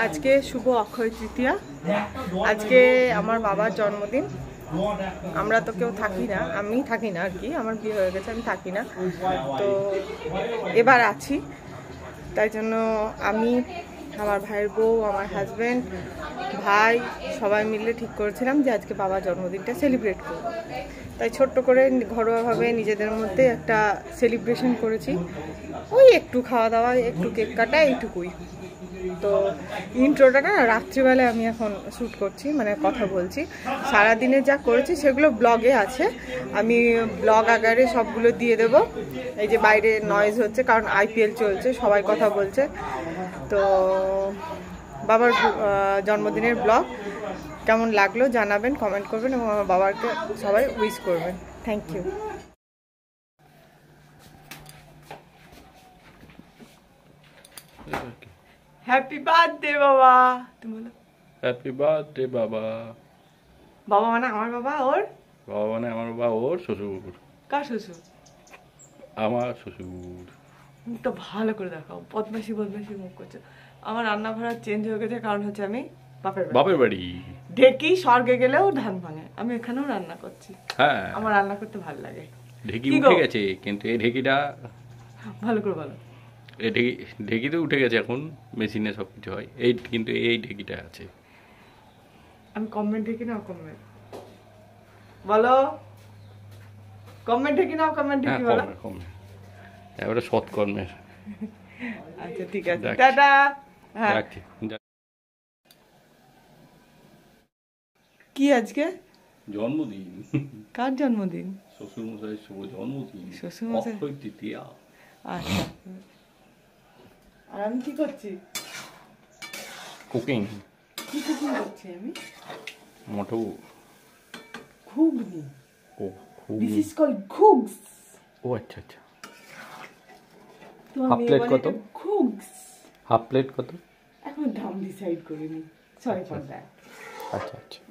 আজকে শুভ অক্ষয় তৃতীয়া। আজকে আমার বাবার জন্মদিন। আমরা তো কেউ থাকি না, আমি থাকি না আর কি, আমার বিয়ে হয়ে গেছে, আমি থাকি না। তো এবার আছি, তাই জন্য আমি, আমার ভাইয়ের বউ, আমার হাজব্যান্ড, ভাই সবাই মিলে ঠিক করেছিলাম যে আজকে বাবার জন্মদিনটা সেলিব্রেট করব। তাই ছোট্ট করে ঘরোয়াভাবে নিজেদের মধ্যে একটা সেলিব্রেশন করেছি। ওই একটু খাওয়া দাওয়া, একটু কেক কাটা, এইটুকুই। তো ইন্ট্রোটা না রাত্রিবেলায় আমি এখন শ্যুট করছি, মানে কথা বলছি। সারাদিনে যা করেছি সেগুলো ব্লগে আছে, আমি ব্লগ আকারে সবগুলো দিয়ে দেব। এই যে বাইরে নয়েজ হচ্ছে কারণ IPL চলছে, সবাই কথা বলছে। তো বাবার জন্মদিনের ব্লগ কেমন লাগলো জানাবেন, কমেন্ট করবেন এবং আমার বাবাকে সবাই উইশ করবেন। Thank you. হ্যাপি বার্থডে বাবা। তুমি বলো হ্যাপি বার্থডে বাবা। বাবা মানে আমার বাবা, ওর বাবা মানে আমার বাবা, ওর শ্বশুর। কার শ্বশুর? আমার শ্বশুর। মুখটা ভালো করে দেখাও, বদমাশি বদমাশি মুখ করছে। আমার রান্না ভাড়া চেঞ্জ হয়ে গেছে, কারণ হচ্ছে আমি বাপের বাড়ি। ঢেকি স্বর্গে গেলেও ধান ভাঙে, আমি এখানেও রান্না করছি। হ্যাঁ, আমার রান্না করতে ভালো লাগে। ঢেকি উঠে গেছে, কিন্তু এই ঢেকিটা ভালো করে বলো। এই ঢেকি তো উঠে গেছে, এখন মেশিনে সবকিছু হয়। এই কিন্তু এই ঢেকিটা আছে। আমি কমেন্ট ঢেকি না কমেন্ট বলো, কমেন্ট ঢেকি না কমেন্ট ঢেকি বলো। কমে এবারে সৎকর্মের। আচ্ছা ঠিক আছে, টাটা। হ্যাঁ, কি আজকে জন্মদিন? কার জন্মদিন? শ্বশুর মশাই শুভ জন্মদিন। শ্বশুর মশাই অক্ষয় তৃতীয়া। আচ্ছা, আর আমি কি করছি? কুকিং। কি কুকিং করছি আমি? মোটো ঘুগনি। ও দিস ইজ কল্ড ঘুগস। ও আচ্ছা আচ্ছা। হাফ প্লেট কত? ঘুগস হাফ প্লেট কত? এখন দাম ডিসাইড করিনি, সরি ফর দ্যাট। আচ্ছা আচ্ছা।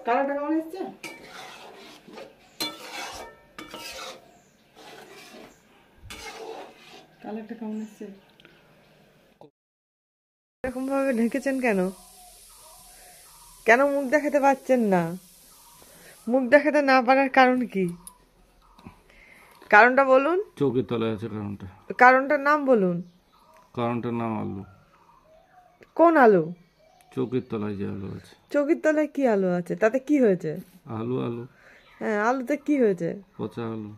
কালারটা কেমন এসছে? কালারটা কেমন এসছে? এরকম ভাবে ঢেকেছেন কেন? কেন মুখ দেখাতে পারছেন না? মুখ দেখাতে না পারার কারণ কি? কারণটা বলুন। চোখের তলায় আছে কারণটা। কারণটার নাম বলুন। কারণটার নাম আলু। কোন আলু? চোখের তলায় যে আলু আছে। চোখের তলায় কি আলু আছে? তাতে কি হয়েছে? আলু আলু। হ্যাঁ, আলুতে কি হয়েছে? পচা আলু।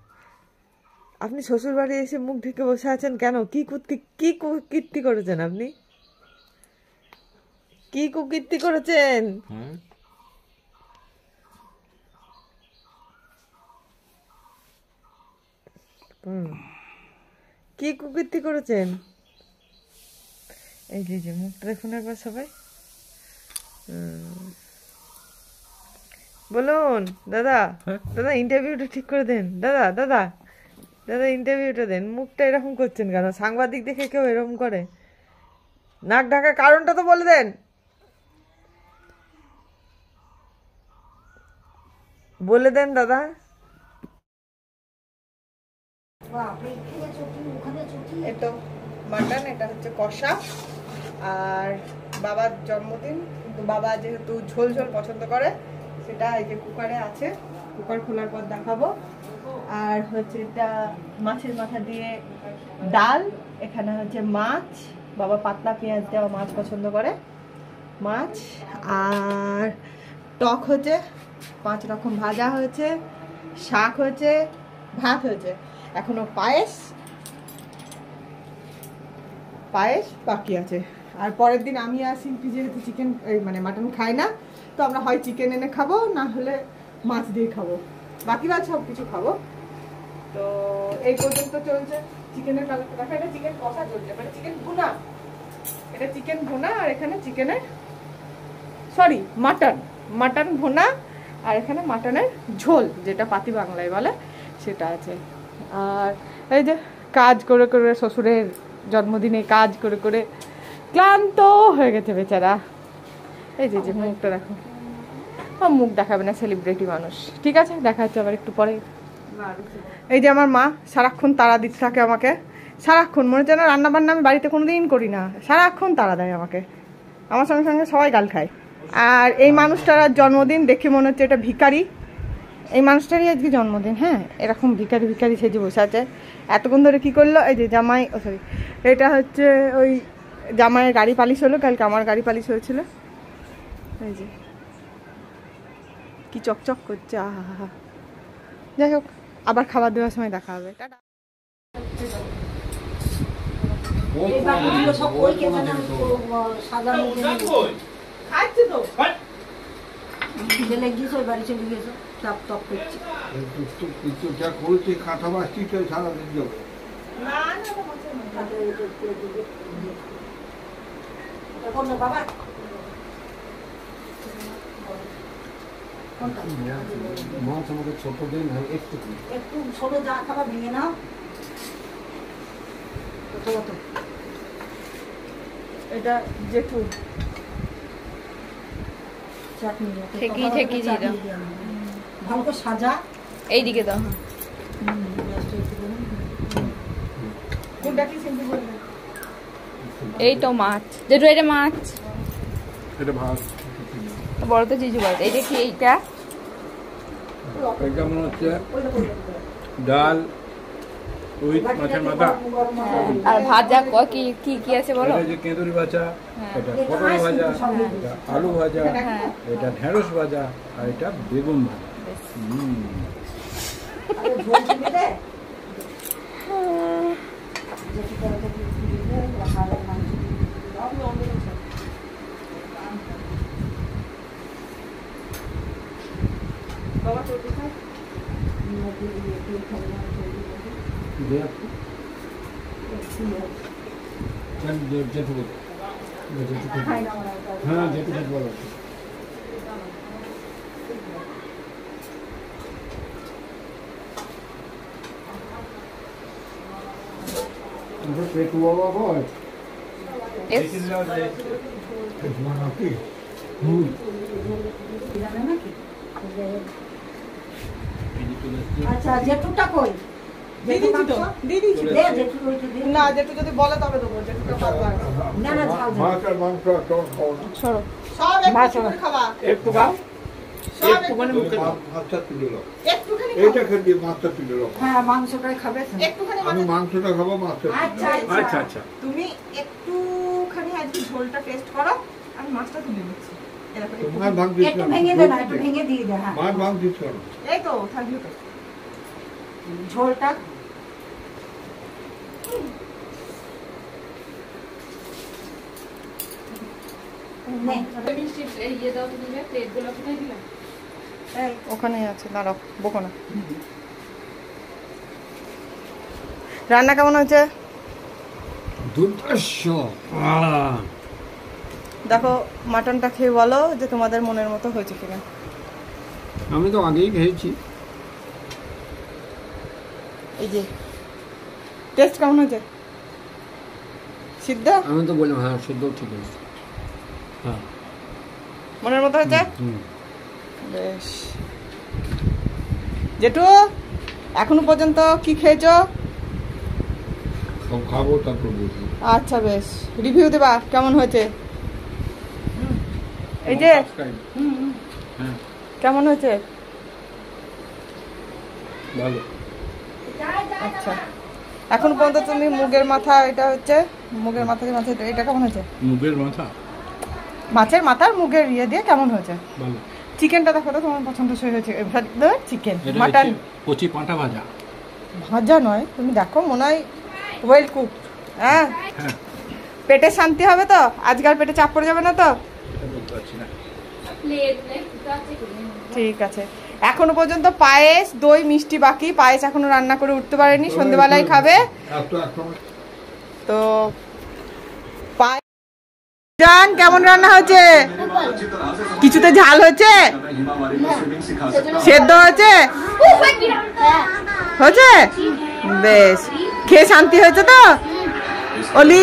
আপনি শ্বশুর বাড়ি এসে মুখ ঢেকে বসে আছেন কেন? কি কুকীর্তি করেছেন আপনি? কি কুকীর্তি করেছেন? হ্যাঁ, কি কুকীর্তি করেছেন? এই যে মুখটা দেখুন একবার সবাই। বলুন দাদা, দাদা ইন্টারভিউটা ঠিক করে দেন। দাদা দাদা দাদা ইন্টারভিউটা দেন। মুখটা এরকম করছেন কেন? সাংবাদিক দেখে কেউ এরকম করে? নাক ঢাকার কারণটা তো বলে দেন। বলে দেন দাদা। এটা মাটন, এটা হচ্ছে কষা। আর বাবার জন্মদিন, কিন্তু বাবা যেহেতু ঝোল ঝোল পছন্দ করে, সেটা এই যে কুকারে আছে, কুকার খোলার পর দেখাবো। আর হচ্ছে এটা মাছের মাথা দিয়ে ডাল, এখানে হচ্ছে মাছ, বাবা পাতলা পেঁয়াজ দেওয়া মাছ পছন্দ করে, মাছ। আর টক হচ্ছে, 5 রকম ভাজা হয়েছে, শাক হয়েছে, ভাত হয়েছে, এখনো পায়েস বাকি আছে। আর পরের দিন আমি আর শিল্পী যেহেতু চিকেন মানে মাটন খাই না, তো আমরা হয় চিকেন এনে খাবো, না হলে মাছ দিয়ে খাবো, বাকি বাদ সব কিছু খাবো। তো এই পর্যন্ত চলছে। চিকেনের কালারটা দেখা, এটা চিকেন কষা চলছে, মানে চিকেন ভুনা, এটা চিকেন ভুনা। আর এখানে চিকেনের মাটন ভুনা, আর এখানে মাটনের ঝোল, যেটা পাতি বাংলায় বলে, সেটা আছে। আর এই যে কাজ করে করে, শ্বশুরের জন্মদিনে কাজ করে করে ক্লান্ত হয়ে গেছে বেচারা। এই যে মুখটা দেখো। মুখ দেখাবে না, সেলিব্রিটি মানুষ। ঠিক আছে, দেখা হচ্ছে আবার একটু পরে। এই যে আমার মা সারাক্ষণ তাড়া দিতে থাকে আমাকে সারাক্ষণ মনে হচ্ছে না রান্না বান্না আমি বাড়িতে কোনোদিন করি না, সারাক্ষণ তাড়া দেয় আমাকে, আমার সঙ্গে সঙ্গে সবাই গাল খায়। আর এই মানুষটার জন্মদিন, দেখে মনে হচ্ছে এটা ভিখারি, এই মানুষটারই আজকে জন্মদিন। হ্যাঁ, এরকম ভিখারি ভিখারি সেজে বসে আছে। এতক্ষণ ধরে কী করলো, এই যে জামাই, ও সরি, এটা হচ্ছে ওই জামাইয়ের গাড়ি পালিশ হলো, কালকে আমার গাড়ি পালিশ হয়েছিল। এই যে কি চকচক করছে, আহা। যাই হোক, আবার খাবার দেওয়ার সময় দেখা হবে। টাটা। ছোট দিন একটু ছোট যা খাবার ভেঙে নাও। এটা জেঠু চাটনি ঠেকি ঠেকি দিয়ে দাও, ভালো করে সাজা, এইদিকে দাও। এই তো মাছ, যেটু এটা মাছ, এটা ভাত, বড় তো জিজু বড়। এইটা কি? এইটা এটা মনে হচ্ছে ডাল, উইথ মাছের মাথা, আর ভাজা কি কি কি আছে বলো? এটা যে কেঁদুরি ভাজা, এটা পটল ভাজা, এটা আলু ভাজা, এটা ঢেঁড়স ভাজা, আর এটা বেগুন ভাজা। হ্যাঁ, যেটু বলো। পেটু বাবা বল আচ্ছা, জেঠুটা কই? না, জেঠু যদি বলে তবে দেবো, জেঠুটা পারবো না। না না, ঝাল ঝাল। মাছ আর মাংস সরো সব একটু করে খাওয়া, একটু খাও, সব একটুখানি মুখে দাও। মাছটা তুলে দাও, একটুখানি এইটা খেয়ে মাছটা তুলে দাও। হ্যাঁ, মাংসটাই খাবে। একটুখানি আমি মাংসটা খাবো, মাছটা তুলে আচ্ছা দাও। আচ্ছা আচ্ছা, তুমি একটুখানি আজকে ঝোলটা টেস্ট করো, আমি মাছটা তুলে নিচ্ছি। এরকম একটু- মাছ ভাঙ দিচ্ছ একটু ভেঙে দে না, একটু ভেঙে দিয়ে দে। হ্যাঁ, মাছ ভাঙ দিচ্ছ না। এই তো থাকবে তো। ঝোলটা নে। ওখানেই আছে, দাঁড়াও, বকো না। রান্না কেমন হয়েছে দুর্ধর্ষ। দেখো, মাটনটা খেয়ে বলো যে তোমাদের মনের মতো হয়েছে কিনা। আমি তো আগেই খেয়েছি। এই যে টেস্ট কেমন হয়েছে? সিদ্ধ আমি তো বললাম হ্যাঁ, সিদ্ধ ঠিক আছে। হ্যাঁ, মনের মতো হয়েছে। বেশ। জেঠু, এখনো পর্যন্ত কি খেয়েছো? সব খাবো তারপর বুঝবো। আচ্ছা, বেশ, রিভিউ দেবা কেমন হয়েছে। এই যে হ্যাঁ, কেমন হয়েছে? ভালো। আচ্ছা, এখন পর্যন্ত তুমি মুগের মাথা, এটা হচ্ছে মুগের মাথা, এটা কেমন হয়েছে? মুগের মাথা, মাছের মাথার মুগের ইয়ে দিয়ে কেমন হয়েছে? ভালো। চিকেনটা দেখো তো, তোমার পছন্দ হয়েছে? চিকেন, এটা মাটন হচ্ছে কচি পাঁঠা ভাজা। ভাজা নয়, তুমি দেখো, মনে হয় ওয়েল কুক। হ্যাঁ, হ্যাঁ, পেটে শান্তি হবে তো? আজকাল পেটে চাপ পড়ে যাবে না তো? এটা বলতে পারছি না। ঠিক আছে। এখনো পর্যন্ত পায়েস, দই, মিষ্টি বাকি। পায়েস এখনো রান্না করে উঠতে পারেনি, সন্ধ্যেবেলায় খাবে তো। জান, কেমন রান্না হয়েছে? কিছুতে ঝাল হয়েছে, সেদ্ধ হয়েছে, হয়েছে বেশ। খেয়ে শান্তি হয়েছে তো? অলি,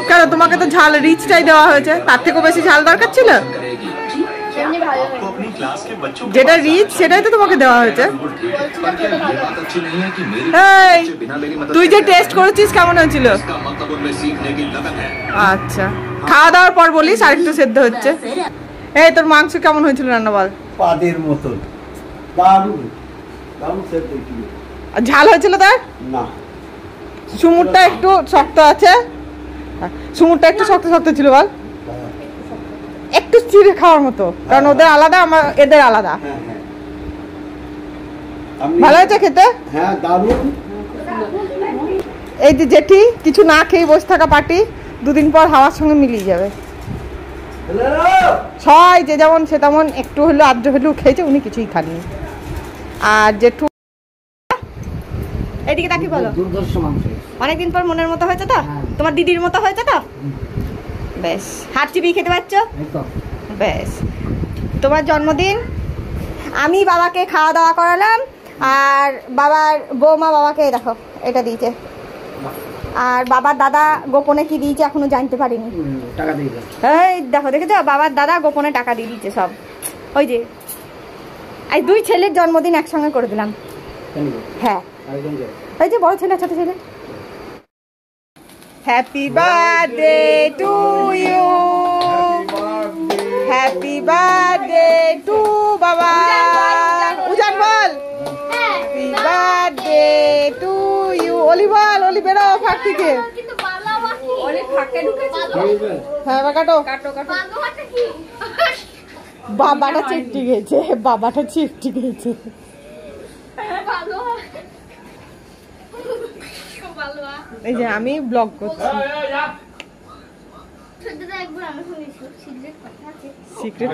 কেন তোমাকে তো ঝাল রিচটাই দেওয়া হয়েছে, তার থেকেও বেশি ঝাল দরকার ছিল? যেটা রিচ সেটাই তো তোমাকে দেওয়া হয়েছে। এই, তুই যে টেস্ট করেছিস কেমন হয়েছিল? আচ্ছা, খাওয়া দাওয়ার পর বলিস, আরেকটু সেদ্ধ হচ্ছে। এই, তোর মাংস কেমন হয়েছিল রান্না বল? পাদের মতন দারুণ দারুণ সেদ্ধ হয়েছিল। আর ঝাল হয়েছিল তার? না, সুমুরটা একটু শক্ত আছে, সুমুরটা একটু শক্ত শক্ত ছিল বল, একটু চিড়ে খাওয়ার মতো, কারণ ওদের আলাদা আমার এদের আলাদা। হ্যাঁ হ্যাঁ, ভালো হয়েছে খেতে? হ্যাঁ দারুণ। এই যে জেঠি কিছু না খেয়ে বসে থাকা পার্টি দুদিন পর হাওয়ার সঙ্গে মিলিয়ে যাবে। সবাই যে যেমন সে তেমন একটু হলেও আদ্র হলেও খেয়েছে, উনি কিছুই খাননি। আর জেঠু এদিকে তাকি বলো, দুর্ধর্ষ মাংস অনেকদিন পর মনের মতো হয়েছে তো, তোমার দিদির মতো হয়েছে তো, বেশ হাত চিবিয়ে খেতে পারছো, বেশ। তোমার জন্মদিন, আমি বাবাকে খাওয়া দাওয়া করালাম, আর বাবার বৌমা বাবাকে দেখো এটা দিয়েছে, আর বাবার দাদা গোপনে কি দিয়েছে এখনো জানতে পারিনি, টাকা দিয়ে এই দেখো, দেখেছো বাবার দাদা গোপনে টাকা দিয়ে দিয়েছে সব। ওই যে এই দুই ছেলের জন্মদিন একসঙ্গে করে দিলাম। হ্যাঁ, এই যে বড় ছেলে ছোট ছেলে। Happy birthday to you, happy birthday to বাবা। উজান বল, happy birthday to you. Oli বল, অলি বেরো ফাঁক থেকে। হ্যাঁ কাটো, বাবাটা চিপটি গেছে, বাবাটা চিপটি গেছে। এই যে আমি ব্লগ করছি, সিক্রেট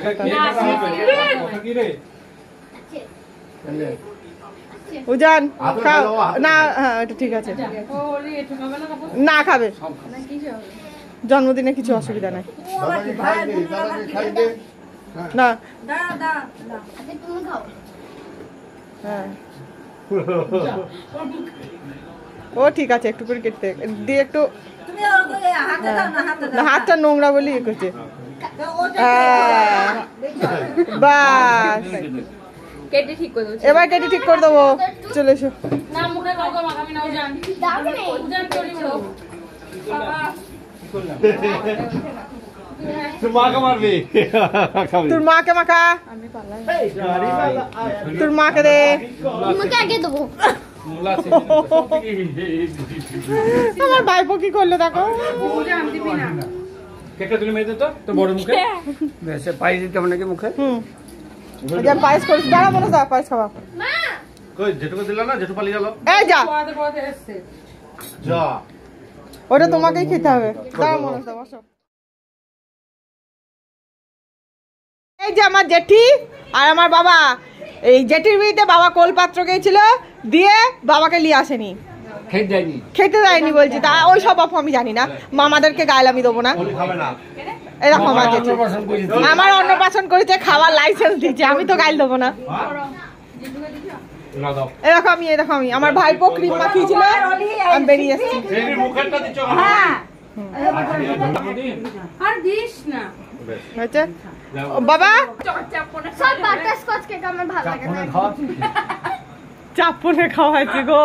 উজান খাও না, হ্যাঁ এটা ঠিক আছে, না খাবে, জন্মদিনে কিছু অসুবিধা নাই না। হ্যাঁ ও ঠিক আছে, একটু করে কেটে দিয়ে একটু, হাতটা নোংরা বলে ইয়ে করছে। বাস, এবার কেটে ঠিক করে দেবো, চলে এসো। তোর মাকে মাখা, তোর মাকে দে, আমার ভাইপো কি করলো দেখো। পায়েস দিতে হবে নাকি মুখে? পায়েস করিস, দাঁড়া মনে দা পায়েস খাওয়া। জেঠুকে দিল না, জেঠু পালিয়ে গেল। এই যা, ওটা তোমাকেই খেতে হবে, দাঁড়া মনে দা বসো। এই যে আমার জেঠি আর আমার বাবা, এই জেঠির বিয়েতে বাবা কোলপাত্র গিয়েছিল, দিয়ে বাবাকে নিয়ে আসেনি, খেতে দেয়নি বলছি। তা ওই সব অফ আমি জানি না, মামাদেরকে গায়ে আমি দেবো না। এরকম আমার জেঠি, আমার অন্নপ্রাশন করেছে, খাওয়ার লাইসেন্স দিচ্ছে, আমি তো গাইল দেবো না। এরকম আমি, এরকম আমি, আমার ভাইপো ক্রিম মাখিয়েছিল, আমি বেরিয়ে এসেছি। হয়েছে বাবা, চাপনে খাওয়াইছি গো।